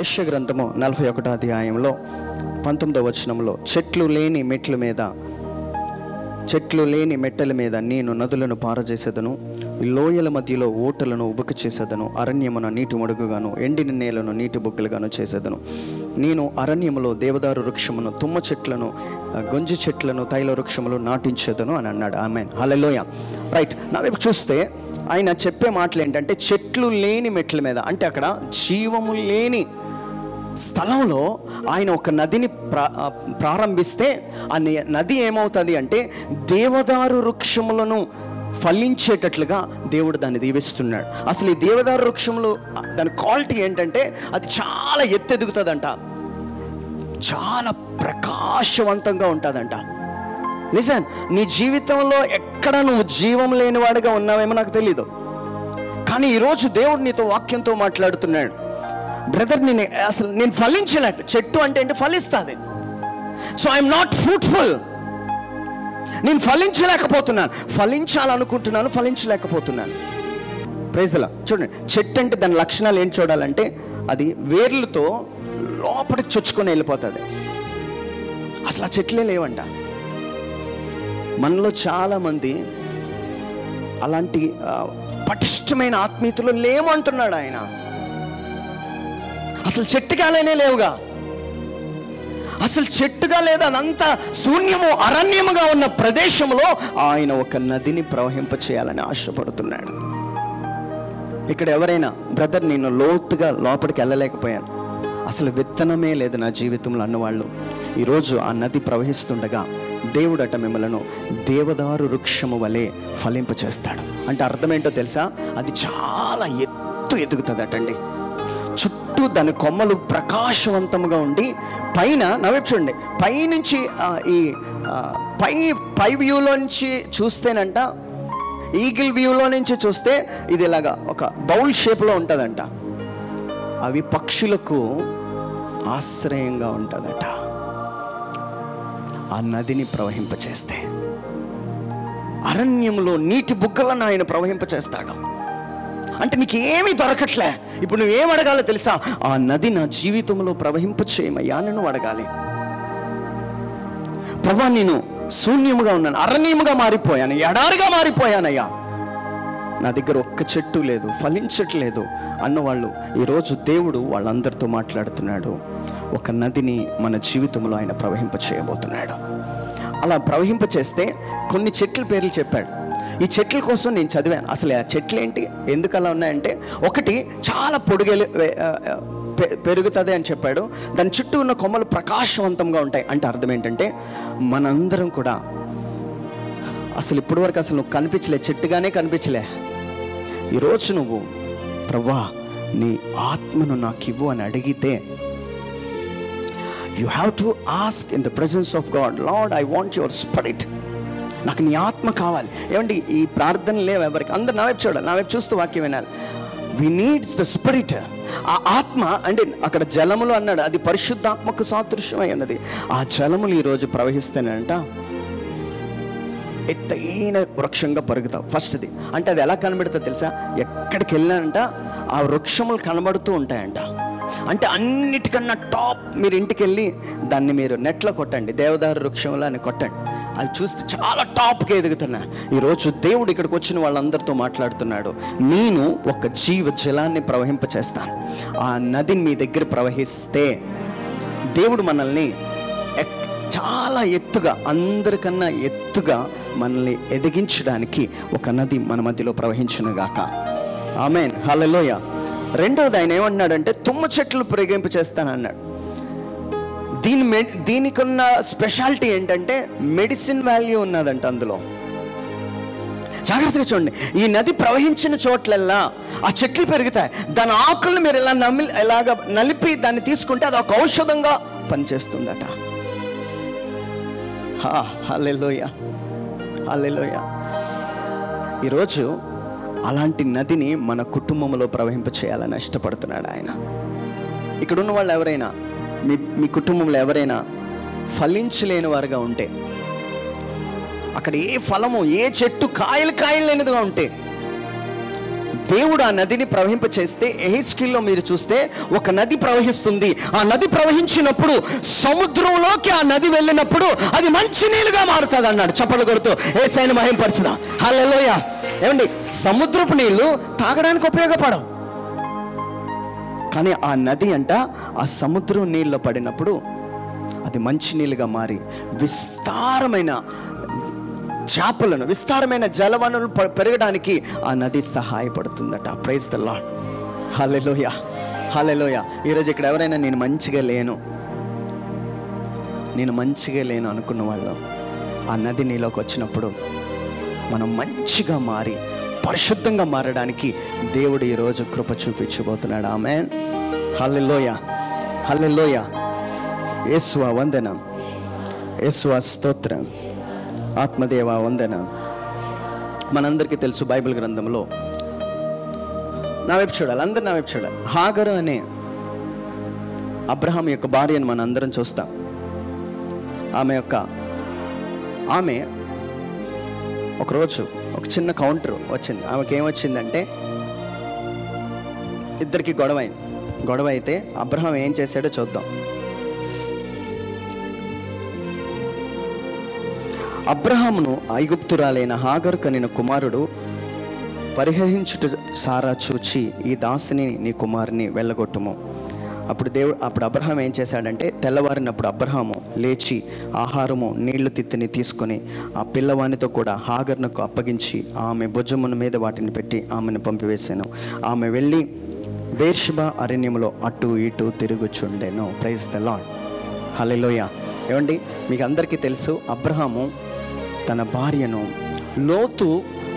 యెషయా గ్రంథము 41వ అధ్యాయంలో 19వ వచనంలో, చెట్లు లేని మెట్టల మీద నేను నదులను పారజేసేదను, లోయల మధ్యలో ఓటలను ఉబుక చేసేదను, అరణ్యమున నీటి మడుగుగాను ఎండిన నేలను నీటి బుగ్గలుగాను చేసేదను. నేను అరణ్యములో దేవదారు వృక్షమును, తుమ్మ చెట్లను, గొంజి చెట్లను, తైల వృక్షములు నాటించేదను అని అన్నాడు. ఆమేన్, హల్లెలూయా. రైట్, నా వైపు చూస్తే ఆయన చెప్పే మాటలు ఏంటంటే, చెట్లు లేని మెట్ల మీద, అంటే అక్కడ జీవము లేని స్థలంలో ఆయన ఒక నదిని ప్రారంభిస్తే ఆ నది ఏమవుతుంది అంటే దేవదారు వృక్షములను ఫలించేటట్లుగా దేవుడు దాన్ని దీవిస్తున్నాడు. అసలు ఈ దేవదారు వృక్షములు దాని క్వాలిటీ ఏంటంటే అది చాలా ఎత్తెదుగుతుందంట, చాలా ప్రకాశవంతంగా ఉంటుందంట. నిజం, నీ జీవితంలో ఎక్కడ నువ్వు జీవం లేనివాడిగా ఉన్నావేమో నాకు తెలీదు, కానీ ఈరోజు దేవుడు నీతో వాక్యంతో మాట్లాడుతున్నాడు. బ్రదర్, నేను ఫలించలేట. చెట్టు అంటే ఏంటి? ఫలిస్తుంది. So I'm not fruitful. నేను ఫలించలేకపోతున్నాను, ఫలించాలనుకుంటున్నాను, ఫలించలేకపోతున్నాను. Praise the Lord. చూడండి, చెట్టు అంటే దాని లక్షణాలు ఏంటి చూడాలంటే, అది వేర్లతో లోపలికి చొచ్చుకొని వెళ్ళిపోతుంది. అసలు ఆ చెట్లే లేవంట. మనలో చాలామంది అలాంటి పటిష్టమైన ఆత్మీయతలో లేమంటున్నాడు ఆయన. అసలు చెట్టుగానే లేవుగా, అసలు చెట్టుగా లేదా, అదంతా శూన్యము అరణ్యముగా ఉన్న ప్రదేశంలో ఆయన ఒక నదిని ప్రవహింప చేయాలని ఆశపడుతున్నాడు. ఇక్కడ ఎవరైనా, బ్రదర్ నేను లోతుగా లోపలికి వెళ్ళలేకపోయాను, అసలు విత్తనమే లేదు నా జీవితంలో అన్నవాళ్ళు, ఈరోజు ఆ నది ప్రవహిస్తుండగా దేవుడట మిమ్మలను దేవదారు వృక్షము వలె ఫలింప చేస్తాడు. అంటే అర్థం ఏంటో తెలుసా? అది చాలా ఎదుగుతుందటండి. చుట్టూ దాని కొమ్మలు ప్రకాశవంతంగా ఉండి పైన, నవ్వు చూడండి, పైనుంచి ఈ పై వ్యూలో నుంచి చూస్తేనంట, ఈగిల్ వ్యూలో నుంచి చూస్తే ఇది ఇలాగా ఒక బౌల్ షేప్లో ఉంటుందంట. అవి పక్షులకు ఆశ్రయంగా ఉంటుందట. ఆ నదిని ప్రవహింపచేస్తే అరణ్యంలో నీటి బుగ్గలను ఆయన ప్రవహింపచేస్తాడు. అంటే నీకు ఏమీ దొరకట్లే, ఇప్పుడు నువ్వేం అడగాలో తెలుసా? ఆ నది నా జీవితంలో ప్రవహింపచేయమయ్యా అని నువ్వు అడగాలి. ప్రభా, నేను శూన్యముగా ఉన్నాను, అరణ్యముగా మారిపోయాను, ఎడారిగా మారిపోయానయ్యా, నా దగ్గర ఒక్క చెట్టు లేదు, ఫలించట్లేదు అన్నవాళ్ళు ఈరోజు దేవుడు వాళ్ళందరితో మాట్లాడుతున్నాడు. ఒక నదిని మన జీవితంలో ఆయన ప్రవహింప చేయబోతున్నాడు. అలా ప్రవహింప చేస్తే కొన్ని చెట్ల పేర్లు చెప్పాడు. ఈ చెట్ల కోసం నేను చదివాను. అసలు ఆ చెట్లు ఏంటి, ఎందుకు అలా ఉన్నాయంటే, ఒకటి చాలా పెరుగుతుంది అని చెప్పాడు. దాని చుట్టూ ఉన్న కొమ్మలు ప్రకాశవంతంగా ఉంటాయి. అంటే అర్థం ఏంటంటే, మనందరం కూడా అసలు ఇప్పటి వరకు అసలు నువ్వు కనిపించలే, చెట్టుగానే కనిపించలే. ఈరోజు నువ్వు ప్రభువా నీ ఆత్మను నాకు ఇవ్వు అని అడిగితే, you have to ask in the presence of God, lord I want your spirit, నాకు నీ ఆత్మ కావాలి. ఏమండి, ఈ ప్రార్థన లేవు ఎవరికి, అందరు నా వైపు చూడాలి, నా వైపు చూస్తూ వాక్యం వినాలి. వి నీడ్స్ ద స్పిరిట్. ఆ ఆత్మ అంటే అక్కడ జలములు అన్నాడు, అది పరిశుద్ధాత్మకు సాదృశ్యమై ఉన్నది. ఆ జలములు ఈరోజు ప్రవహిస్తేనంట ఎత్తైన వృక్షంగా పరుగుతావు. ఫస్ట్ది అంటే అది ఎలా కనబడుతుంది తెలుసా? ఎక్కడికి వెళ్ళానంట ఆ వృక్షములు కనబడుతూ ఉంటాయంట. అంటే అన్నిటికన్నా టాప్. మీరు ఇంటికి వెళ్ళి దాన్ని మీరు నెట్లో కొట్టండి, దేవదారు వృక్షంలో అని కొట్టండి, అది చూస్తే చాలా టాప్గా ఎదుగుతున్నా. ఈరోజు దేవుడు ఇక్కడికి వచ్చిన వాళ్ళందరితో మాట్లాడుతున్నాడు. నేను ఒక జీవ జలాన్ని ప్రవహింపచేస్తాను. ఆ నదిని మీ దగ్గర ప్రవహిస్తే దేవుడు మనల్ని చాలా ఎత్తుగా, అందరికన్నా ఎత్తుగా మనల్ని ఎదిగించడానికి ఒక నది మన మధ్యలో ప్రవహించునుగాక. ఆమేన్, హల్లెలూయా. రెండవది ఆయన ఏమన్నాడంటే, తుమ్మ చెట్లు ప్రయోగింప చేస్తానన్నాడు. దీనికున్న స్పెషాలిటీ ఏంటంటే మెడిసిన్ వాల్యూ ఉన్నదంట అందులో. జాగ్రత్తగా చూడండి, ఈ నది ప్రవహించిన చోట్లల్లా ఆ చెట్లు పెరుగుతాయి. దాని ఆకులను మీరు ఇలాగ నలిపి దాన్ని తీసుకుంటే అది ఒక ఔషధంగా పనిచేస్తుందట. హల్లెలూయా, హల్లెలూయా. ఈరోజు అలాంటి నదిని మన కుటుంబంలో ప్రవహింప చేయాలని ఇష్టపడుతున్నాడు ఆయన. ఇక్కడ ఉన్న వాళ్ళు ఎవరైనా, మీ కుటుంబంలో ఎవరైనా ఫలించలేని వారుగా ఉంటే, అక్కడ ఏ ఫలము, ఏ చెట్టు కాయలు లేనిదిగా ఉంటే, దేవుడు ఆ నదిని ప్రవహింపచేస్తే యెహెజ్కేలులో మీరు చూస్తే ఒక నది ప్రవహిస్తుంది. ఆ నది ప్రవహించినప్పుడు సముద్రంలోకి ఆ నది వెళ్ళినప్పుడు అది మంచినీళ్ళుగా మారుతుంది అన్నాడు. చప్పట్లు కొడుతూ యేసయ్యను మహిమపరచుదాం. హల్లెలూయా. ఏమండి, సముద్రపు నీళ్లు తాగడానికి ఉపయోగపడవు, కానీ ఆ నది అంట ఆ సముద్రం నీళ్ళలో పడినప్పుడు అది మంచినీళ్ళుగా మారి విస్తారమైన చేపలను, విస్తారమైన జలవనరులు పెరగడానికి ఆ నది సహాయపడుతుందట. Praise the Lord. హల్లెలూయా, హల్లెలూయా. ఈరోజు ఇక్కడ ఎవరైనా నేను మంచిగా లేను అనుకున్న వాళ్ళు ఆ నది నీలోకి వచ్చినప్పుడు మనం మంచిగా మారి పరిశుద్ధంగా మారడానికి దేవుడు ఈరోజు కృప చూపించబోతున్నాడు. ఆమేన్. హల్లెలూయా, హల్లెలూయా. యేసువా వందనం, యేసువా స్తోత్రం, ఆత్మదేవ వందనం. మనందరికీ తెలుసు బైబిల్ గ్రంథంలో, నా వైపు చూడాలి, అందరు నా వైపు చూడాలి. హాగరు అనే అబ్రహాం యొక్క భార్యను మనం అందరం చూస్తాం. ఆమె ఒకరోజు ఒక చిన్న కౌంటర్ వచ్చింది. ఆమెకి ఏమొచ్చిందంటే, ఇద్దరికి గొడవ అయితే అబ్రహాం ఏం చేశాడో చూద్దాం. అబ్రహామును ఐగుప్తురాలైన హాగరు కనిన కుమారుడు పరిహరించుట సారా చూచి, ఈ దాసిని నీ కుమారుని వెళ్ళగొట్టుము. అప్పుడు అబ్రహాం ఏం చేశాడంటే, తెల్లవారినప్పుడు అబ్రహాము లేచి ఆహారము నీళ్లు తిత్తిని తీసుకొని ఆ పిల్లవానితో కూడా హాగరునకు అప్పగించి ఆమె భుజమున మీద వాటిని పెట్టి ఆమెను పంపివేశాను. ఆమె వెళ్ళి బేర్షెబా అరణ్యములో అటు ఇటు తిరుగుచుండెను. Praise the Lord. హల్లెలూయా. ఏమండి, మీకు అందరికీ తెలుసు, అబ్రహాము తన భార్యను, లోతు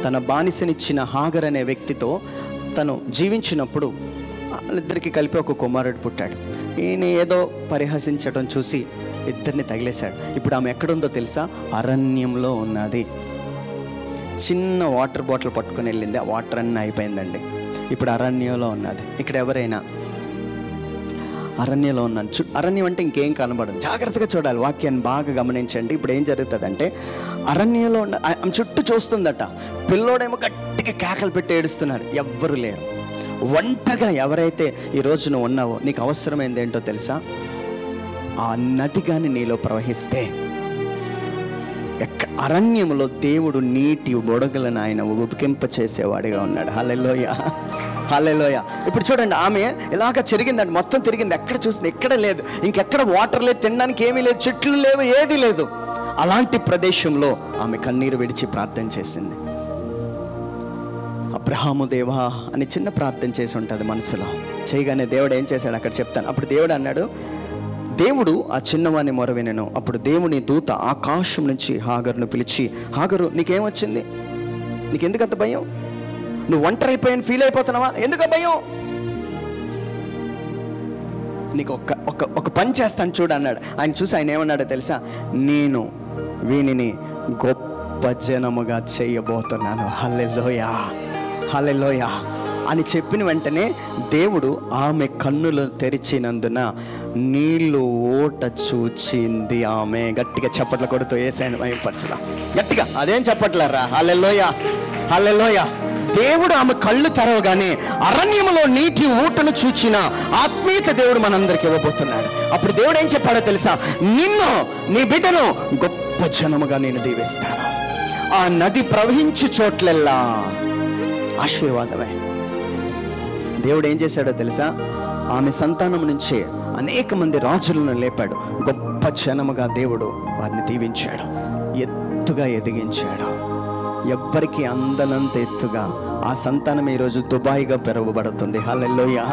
తన బానిసనిచ్చిన హాగర్ అనే వ్యక్తితో తను జీవించినప్పుడు వాళ్ళిద్దరికి కలిపి ఒక కుమారుడు పుట్టాడు. ఈయన ఏదో పరిహసించడం చూసి ఇద్దరిని తగిలేశాడు. ఇప్పుడు ఆమె ఎక్కడుందో తెలుసా? అరణ్యంలో ఉన్నది. చిన్న వాటర్ బాటిల్ పట్టుకొని వెళ్ళింది, ఆ వాటర్ అన్నీ అయిపోయిందండి. ఇప్పుడు అరణ్యంలో ఉన్నది. ఇక్కడ ఎవరైనా అరణ్యంలో ఉన్నాను, అరణ్యం అంటే ఇంకేం కనబడదు. జాగ్రత్తగా చూడాలి, వాక్యాన్ని బాగా గమనించండి. ఇప్పుడు ఏం జరుగుతుందంటే, అరణ్యంలో ఉన్న ఆమె చుట్టూ చూస్తుందట. పిల్లోడేమో గట్టిగా కేకలు పెట్టి ఏడుస్తున్నారు, ఎవ్వరు లేరు. ఒంటరిగా ఎవరైతే ఈరోజు నువ్వు ఉన్నావో, నీకు అవసరమైంది ఏంటో తెలుసా? ఆ నది కానీ నీలో ప్రవహిస్తే, అరణ్యంలో దేవుడు నీటి బొడగలను ఆయన ఉబికింప చేసేవాడిగా ఉన్నాడు. హల్లెలూయా, హల్లెలూయా. ఇప్పుడు చూడండి, ఆమె ఇలాగ చెరిగిందండి, మొత్తం తిరిగింది, ఎక్కడ చూసింది ఎక్కడ లేదు, ఇంకెక్కడ వాటర్ లేదు, తినడానికి ఏమీ లేదు, చెట్లు లేవు, ఏది లేదు. అలాంటి ప్రదేశంలో ఆమె కన్నీరు విడిచి ప్రార్థన చేసింది. అబ్రహాము దేవా అని చిన్న ప్రార్థన చేసి ఉంటుంది మనసులో. చేయగానే దేవుడు ఏం చేశాడు అక్కడ చెప్తాను. అప్పుడు దేవుడు అన్నాడు, దేవుడు ఆ చిన్నవాని మొర వినెను. అప్పుడు దేవుని దూత ఆకాశం నుంచి హాగరును పిలిచి, హాగరు నీకేమొచ్చింది? నీకెందుకు అంత భయం? నువ్వు ఒంటరి అయిపోయాను ఫీల్ అయిపోతున్నావా? ఎందుకు భయం? నీకు ఒక పని చేస్తాను చూడు అన్నాడు. ఆయన చూసి ఆయన ఏమన్నాడో తెలుసా? నేను వీనిని గొప్ప జనముగా చేయబోతున్నాను. హల్లెలూయా, హల్లెలూయా అని చెప్పిన వెంటనే దేవుడు ఆమె కన్నులు తెరిచినందున నీళ్లు ఓట చూచింది. ఆమె గట్టిగా చప్పట్లు కొడుతూ యేసయ్యను మహిమపరచుదాం. గట్టిగా అదేం చప్పట్లరా? హల్లెలూయా, హల్లెలూయా. దేవుడు ఆమె కళ్ళు తెరవగానే అరణ్యంలో నీటి ఊటను చూచిన ఆత్మీయత దేవుడు మనందరికి ఇవ్వబోతున్నాడు. అప్పుడు దేవుడు ఏం చెప్పాడో తెలుసా? నిన్ను, నీ బిడ్డను గొప్ప జనముగా నేను దీవిస్తాను. ఆ నది ప్రవహించు చోట్లెల్లా ఆశీర్వాదమే. దేవుడు ఏం చేశాడో తెలుసా? ఆమె సంతానం నుంచే అనేక మంది రాజులను లేపాడు. గొప్ప జనముగా దేవుడు వారిని దీవించాడు, ఎత్తుగా ఎదిగించాడు. ఎవ్వరికి అందనంత ఎత్తుగా ఆ సంతానం ఈరోజు దుబాయ్గా పెరగబడుతుంది. హల్లెలూయా,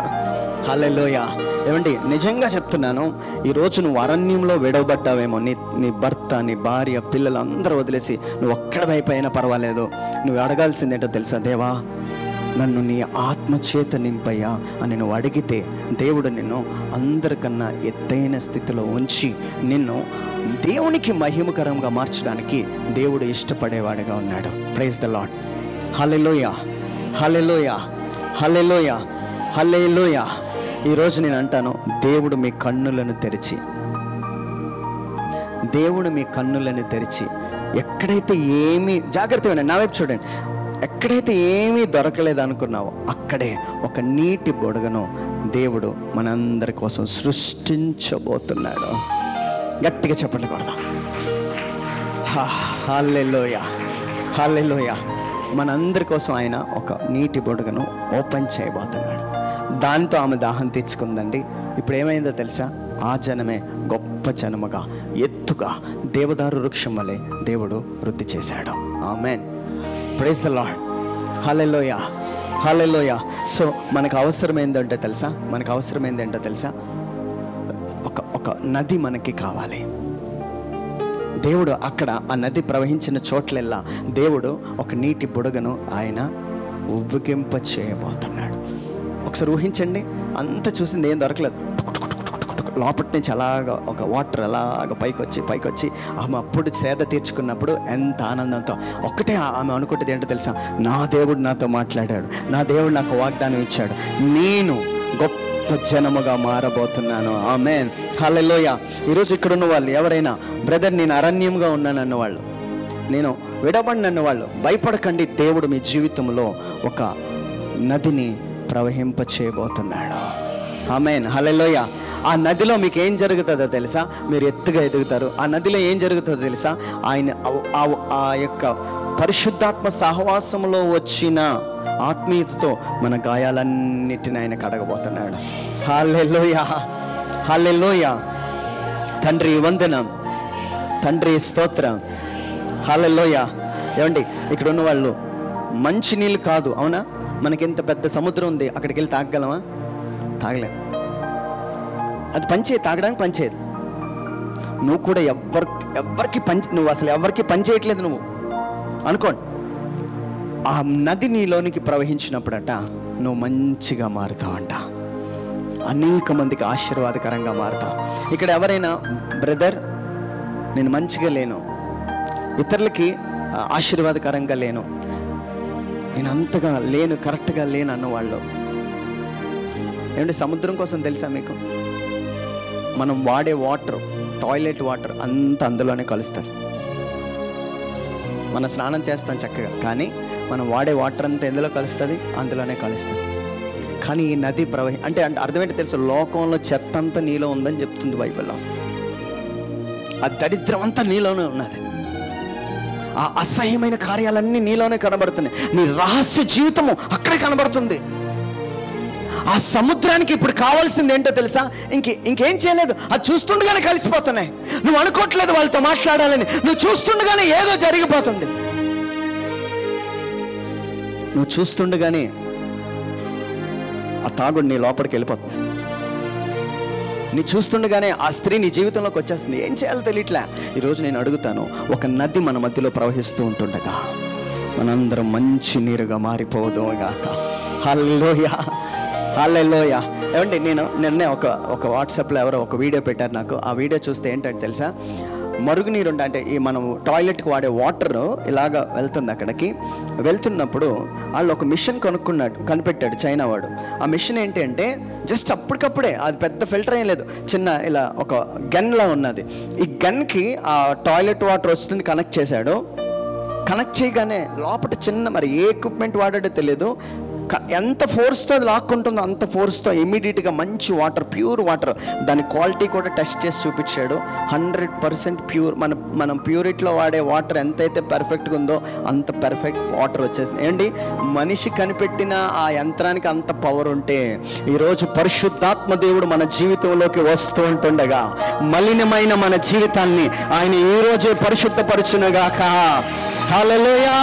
హల్లెలూయా. ఏమండి, నిజంగా చెప్తున్నాను, ఈరోజు నువ్వు అరణ్యంలో విడవబడ్డావేమో. నీ భర్త, నీ భార్య, పిల్లలు అందరూ వదిలేసి నువ్వు ఒక్కడవైపోయినా పర్వాలేదు. నువ్వు అడగాల్సిందేంటో తెలుసా? దేవా, నన్ను నీ ఆత్మచేత నింపయ్యా అని నువ్వు అడిగితే దేవుడు నిన్ను అందరికన్నా ఎత్తైన స్థితిలో ఉంచి నిన్ను దేవునికి మహిమకరంగా మార్చడానికి దేవుడు ఇష్టపడేవాడిగా ఉన్నాడు. Praise the Lord. హల్లెలూయా, హల్లెలూయా, హల్లెలూయా, హల్లెలూయా. ఈరోజు నేను అంటాను, దేవుడు మీ కన్నులను తెరిచి, దేవుడు మీ కన్నులను తెరిచి, ఎక్కడైతే ఏమీ, జాగ్రత్తగా నా వైపు చూడండి, ఎక్కడైతే ఏమీ దొరకలేదు అనుకున్నావో అక్కడే ఒక నీటి బుడగను దేవుడు మనందరి కోసం సృష్టించబోతున్నాడు. గట్టిగా చెప్పండి కొడదాం. హల్లెలూయా, హల్లెలూయా. మనందరి కోసం ఆయన ఒక నీటి బుడగను ఓపెన్ చేయబోతున్నాడు. దాంతో ఆమె దాహం తెచ్చుకుందండి. ఇప్పుడు ఏమైందో తెలుసా? ఆ జనమే గొప్ప జనముగా, ఎత్తుగా, దేవదారు వృక్షం వలె దేవుడు వృద్ధి చేశాడు. ఆమేన్. Praise the Lord. హల్లెలూయా, హల్లెలూయా. సో మనకు అవసరం ఏంటంటే తెలుసా? ఒక నది మనకి కావాలి. దేవుడు అక్కడ ఆ నది ప్రవహించిన చోట్లెల్లా దేవుడు ఒక నీటి బుడగను ఆయన ఉబ్బికింప చేయబోతున్నాడు. ఒకసారి ఊహించండి, అంత చూసింది ఏం దొరకలేదు. లోపటి నుంచి అలాగా ఒక వాటర్ అలాగా పైకొచ్చి ఆమె అప్పుడు సేద తీర్చుకున్నప్పుడు ఎంత ఆనందంతో ఒక్కటే ఆమె అనుకుంటుంది ఏంటో తెలుసా? నా దేవుడు నాతో మాట్లాడాడు, నా దేవుడు నాకు వాగ్దానం ఇచ్చాడు, నేను గొప్ప జనముగా మారబోతున్నాను. ఆమేన్, హల్లెలూయా. ఈరోజు ఇక్కడ ఉన్న వాళ్ళు ఎవరైనా, బ్రదర్ నేను అరణ్యంగా ఉన్నానన్న వాళ్ళు, నేను విడబడినన్న వాళ్ళు, భయపడకండి. దేవుడు మీ జీవితంలో ఒక నదిని ప్రవహింప చేయబోతున్నాడు. ఆమేన్, హల్లెలూయా. ఆ నదిలో మీకు ఏం జరుగుతుందో తెలుసా? మీరు ఎత్తుగా ఎదుగుతారు. ఆ నదిలో ఏం జరుగుతుందో తెలుసా? ఆయన ఆ యొక్క పరిశుద్ధాత్మ సహవాసంలో వచ్చిన ఆత్మీయతతో మన గాయాలన్నిటిని ఆయన కడగబోతున్నాడు. హల్లెలూయా, హల్లెలూయా. తండ్రి వందనం, తండ్రి స్తోత్రం, హల్లెలూయా. ఏమండి ఇక్కడ ఉన్న వాళ్ళు మంచి నీళ్ళు కాదు, అవునా? మనకి ఇంత పెద్ద సముద్రం ఉంది, అక్కడికి వెళ్ళి తాగగలమా? తాగలేం. అది పంచే, తాగడానికి పంచేది. నువ్వు కూడా నువ్వు అసలు ఎవరికి పని చేయట్లేదు నువ్వు అనుకోండి. ఆ నది నీలోనికి ప్రవహించినప్పుడట నువ్వు మంచిగా మారుతావంట, అనేక మందికి ఆశీర్వాదకరంగా మారుతావు. ఇక్కడ ఎవరైనా బ్రదర్ నేను మంచిగా లేను, ఇతరులకి ఆశీర్వాదకరంగా లేను, నేను అంతగా లేను, కరెక్ట్గా లేను అన్నవాళ్ళు, ఏమంటే సముద్రం కోసం తెలుసా మీకు? మనం వాడే వాటర్, టాయిలెట్ వాటర్ అంతా అందులోనే కలుస్తారు. మనం స్నానం చేస్తాం చక్కగా, కానీ మనం వాడే వాటర్ అంతా ఎందులో కలుస్తుంది? అందులోనే కలుస్తుంది. కానీ ఈ నది అంటే అర్థమేంటి తెలుసు? లోకంలో చెత్త అంతా నీలో ఉందని చెప్తుంది బైబిల్లో. ఆ దరిద్రం అంతా నీలోనే ఉన్నది. ఆ అసహ్యమైన కార్యాలన్నీ నీలోనే కనబడుతున్నాయి. నీ రహస్య జీవితము అక్కడే కనబడుతుంది. ఆ సముద్రానికి ఇప్పుడు కావాల్సింది ఏంటో తెలుసా? ఇంకేం చేయలేదు, అది చూస్తుండగానే కలిసిపోతున్నాయి. నువ్వు అనుకోవట్లేదు వాళ్ళతో మాట్లాడాలని, నువ్వు చూస్తుండగానే ఏదో జరిగిపోతుంది. నువ్వు చూస్తుండగానే ఆ తాగుడు నీ లోపలికి వెళ్ళిపోతుంది. నీ చూస్తుండగానే ఆ స్త్రీ నీ జీవితంలోకి వచ్చేస్తుంది. ఏం చేయాలో తెలియట్లే. ఈరోజు నేను అడుగుతాను, ఒక నది మన మధ్యలో ప్రవహిస్తూ ఉంటుండగా మనందరం మంచి నీరుగా మారిపోదుగాక. హల్లెలూయా, హల్లెలూయా. ఏమండి నిన్నే ఒక వాట్సాప్లో ఎవరో ఒక వీడియో పెట్టారు నాకు. ఆ వీడియో చూస్తే ఏంటంటే తెలుసా? మరుగునీరు అంటే ఈ మనం టాయిలెట్కి వాడే వాటర్ ఇలాగా వెళ్తుంది. అక్కడికి వెళ్తున్నప్పుడు వాళ్ళు ఒక మిషన్ కనిపెట్టాడు చైనా వాడు. ఆ మిషన్ ఏంటి అంటే జస్ట్ అప్పటికప్పుడే, అది పెద్ద ఫిల్టర్ ఏం లేదు, చిన్న ఇలా ఒక గన్లా ఉన్నది. ఈ గన్కి ఆ టాయిలెట్ వాటర్ వస్తుంది, కనెక్ట్ చేశాడు. కనెక్ట్ చేయగానే లోపల చిన్న, మరి ఏ ఎక్విప్మెంట్ వాడాడో తెలియదు, ఎంత ఫోర్స్తో అది లాక్కుంటుందో అంత ఫోర్స్తో ఇమీడియట్గా మంచి వాటర్, ప్యూర్ వాటర్, దాని క్వాలిటీ కూడా టెస్ట్ చేసి చూపించాడు. 100% ప్యూర్. మనం ప్యూరిటీలో వాడే వాటర్ ఎంతైతే పర్ఫెక్ట్గా ఉందో అంత పర్ఫెక్ట్ వాటర్ వచ్చేసింది. ఏంటి, మనిషి కనిపెట్టిన ఆ యంత్రానికి అంత పవర్ ఉంటే ఈరోజు పరిశుద్ధాత్మ దేవుడు మన జీవితంలోకి వస్తూ ఉంటుండగా మలినమైన మన జీవితాన్ని ఆయన ఈరోజే పరిశుద్ధపరచునుగాక. హల్లెలూయా,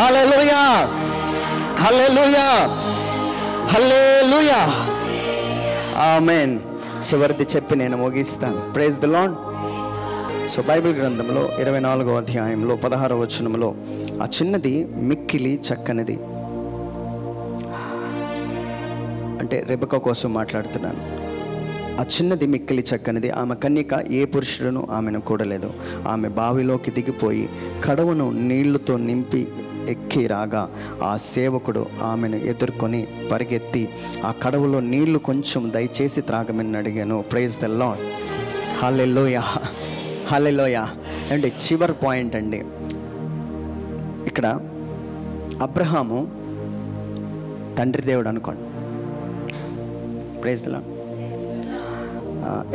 హల్లెలూయా, హల్లెలూయా, హల్లెలూయా, ఆమేన్. చివరిది చెప్పి నేను ముగిస్తాను. Praise the lord. So Bible గ్రంథంలో 24వ అధ్యాయంలో 16వ వచనంలో ఆ చిన్నది మిక్కిలి చక్కనిది, అంటే రెబెకా కోసం మాట్లాడుతున్నాను. ఆ చిన్నది మిక్కిలి చక్కనిది, ఆమె కన్యక ఏ పురుషుడును ఆమెను కూడలేదు. ఆమె బావిలోకి దిగిపోయి కడవను నీళ్లతో నింపి ఎక్కి రాగా ఆ సేవకుడు ఆమెను ఎదుర్కొని పరిగెత్తి ఆ కడవలో నీళ్లు కొంచెం దయచేసి త్రాగమని అడిగాను. Praise the Lord. హల్లెలూయా, హల్లెలూయా. అంటే చివరి పాయింట్ అండి ఇక్కడ. అబ్రహాము తండ్రి దేవుడు అనుకోండి, ప్రైజ్ ది లార్డ్.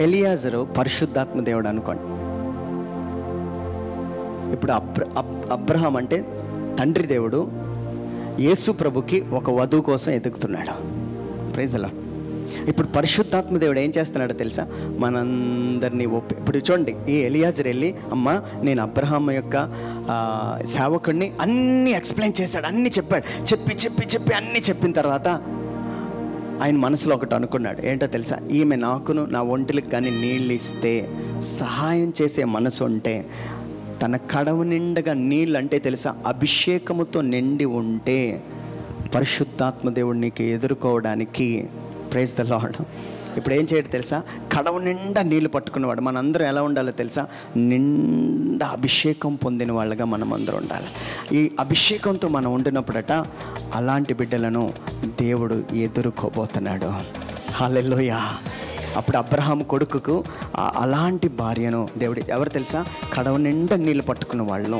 ఎలియాజరు పరిశుద్ధాత్మ దేవుడు అనుకోండి. ఇప్పుడు అబ్రహాం అంటే తండ్రి దేవుడు యేసు ప్రభుకి ఒక వధువు కోసం ఎదుగుతున్నాడు, ప్రైజ్ ది లార్డ్. ఇప్పుడు పరిశుద్ధాత్మ దేవుడు ఏం చేస్తున్నాడో తెలుసా, మనందరినీ ఇప్పుడు చూడండి, ఈ ఎలియాజర్ వెళ్ళి అమ్మ నేను అబ్రహాం యొక్క సేవకుడిని అన్నీ ఎక్స్ప్లెయిన్ చేశాడు, అన్నీ చెప్పాడు. చెప్పి అన్నీ చెప్పిన తర్వాత ఆయన మనసులో ఒకటి అనుకున్నాడు, ఏంటో తెలుసా, ఈమె నాకును నా ఒంటికి కానీ నీళ్ళు ఇస్తే సహాయం చేసే మనసు ఉంటే, తన కడవ నిండగా నీళ్ళు అంటే తెలుసా అభిషేకముతో నిండి ఉంటే పరిశుద్ధాత్మ దేవుడు నీకు ఎదుర్కోవడానికి, ప్రైజ్ ద లార్డ్. ఇప్పుడు ఏం చేయడం తెలుసా, కడవ నిండా నీళ్ళు పట్టుకునేవాడు. మనందరం ఎలా ఉండాలో తెలుసా, నిండా అభిషేకం పొందిన వాళ్ళగా మనం అందరం ఉండాలి. ఈ అభిషేకంతో మనం ఉండినప్పుడట అలాంటి బిడ్డలను దేవుడు ఎదుర్కోబోతున్నాడు. హల్లెలూయా. అప్పుడు అబ్రహాం కొడుకుకు అలాంటి భార్యను దేవుడు ఎవరు తెలుసా, కడవ నిండా నీళ్ళు పట్టుకున్న వాళ్ళు,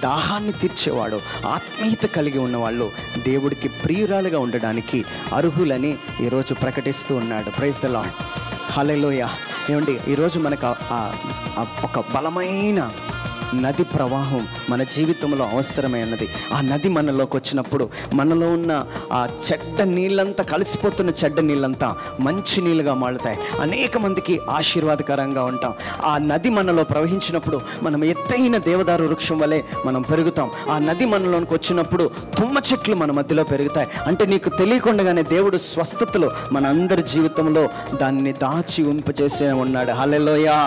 దాహాన్ని తీర్చేవాడు, ఆత్మీయత కలిగి ఉన్నవాళ్ళు దేవుడికి ప్రియురాలుగా ఉండడానికి అర్హులని ఈరోజు ప్రకటిస్తూ ఉన్నాడు. Praise the Lord. హల్లెలూయా. ఏమండి, ఈరోజు మనకు ఒక బలమైన నది ప్రవాహం మన జీవితంలో అవసరమైనది. ఆ నది మనలోకి వచ్చినప్పుడు మనలో ఉన్న ఆ చెడ్డ నీళ్ళంతా, కలిసిపోతున్న చెడ్డ నీళ్ళంతా మంచి నీళ్ళుగా మారుతాయి, అనేక మందికి ఆశీర్వాదకరంగా ఉంటాం. ఆ నది మనలో ప్రవహించినప్పుడు మనం ఎత్తైన దేవదారు వృక్షం వలె మనం పెరుగుతాం. ఆ నది మనలోకి వచ్చినప్పుడు తుమ్మ చెట్లు మన మధ్యలో పెరుగుతాయి. అంటే నీకు తెలియకుండానే దేవుడు స్వస్థతలో మన అందరి జీవితంలో దాన్ని దాచి ఉంపజేసే ఉన్నాడు. హల్లెలూయా,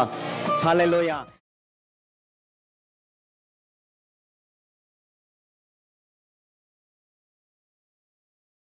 హల్లెలూయా.